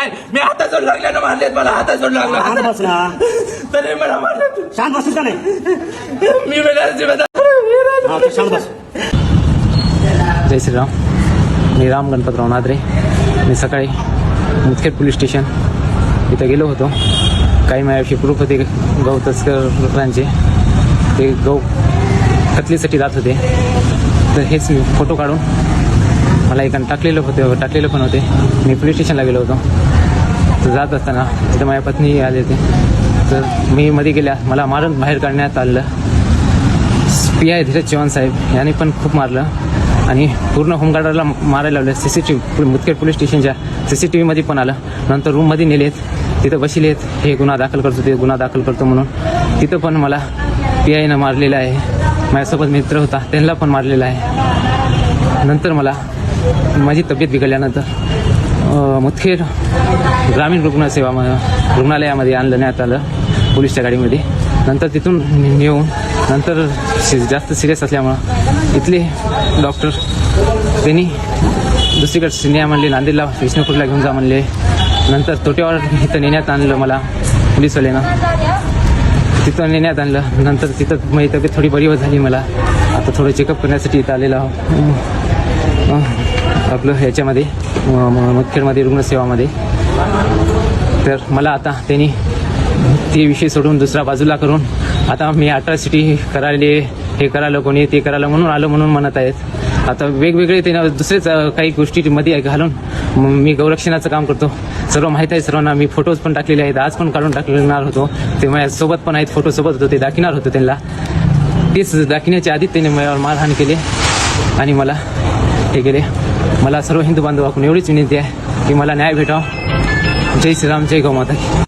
नाही, मी हातात जोड लागल्यानं मारलेत मला, हातात जोड लागला शांत बस ना, तरी मला मारलं. शांत बसू का नाही? मी वेगळ्या जिम्मेदार. हा, तर शांत बस. जय श्रीराम. मी राम गणपतराव नादरे. मी सकाळी मुदखेड पोलीस स्टेशन इथं गेलो होतो. काही माझ्याशी प्रूफ होते गहू तस्करांचे. ते गहू कतलीसाठी जात होते, तर हेच मी फोटो काढून मला एकानं टाकलेलं पण होते. मी पोलीस स्टेशनला गेलो होतो. तर जात असताना तिथं माझ्या पत्नी आले होते. तर मी मध्ये गेल्या मला मारून बाहेर काढण्यात आलं. PI धीरज चव्हाण साहेब यांनी पण खूप मारलं आणि पूर्ण होमगार्डरला मारायला लावलं. CCTV मुदखेड पोलीस स्टेशनच्या CCTVमध्ये पण आलं. नंतर रूममध्ये नेलेत, तिथं बसलेत. हे गुन्हा दाखल करतो, ते गुन्हा दाखल करतो म्हणून. तिथं पण मला PIनं मारलेलं आहे. माझ्यासोबत मित्र होता, त्यांना पण मारलेलं आहे. नंतर मला माझी तब्येत बिघडल्यानंतर मुदखेड ग्रामीण रुग्णालयामध्ये आणण्यात आलं पोलीसच्या गाडीमध्ये. नंतर तिथून येऊन नंतर जास्त सिरियस असल्यामुळं इथले डॉक्टर त्यांनी दुसरीकडे न्या म्हणले, नांदेडला विष्णुपूरला घेऊन जा म्हणले. नंतर तोट्यावर इथं नेण्यात आणलं मला पोलीसवाल्यानं. तिथं नेण्यात आणलं. नंतर तिथं माझी तब्येत थोडी बरी झाली. मला आता थोडं चेकअप करण्यासाठी इथं आलेलं आपलं ह्याच्यामध्ये मुदखेडमध्ये रुग्णसेवामध्ये. तर मला आता त्यांनी ते विषय सोडून दुसरा बाजूला करून आता मी अट्रॉसिटी हे करायला कोणी ते करायला म्हणून आलं म्हणून म्हणत आहेत. आता वेगवेगळे ते दुसरेच काही गोष्टीमध्ये घालून मी गौरक्षणाचं काम करतो. सर्व माहीत आहे सर्वांना. मी फोटोज पण टाकलेले आहेत, आज पण काढून टाकणार होतो. ते माझ्यासोबत पण आहेत, फोटो सोबत होतो, ते दाखवणार होतो त्यांना. तेच दाखवण्याच्या आधीच त्यांनी माझ्यावर मारहाण केली आणि मला हे केले. मला सर्व हिंदू बांधवांकडून एवढीच विनंती आहे की मला न्याय भेटावा. जय श्रीराम, जय गौ माता.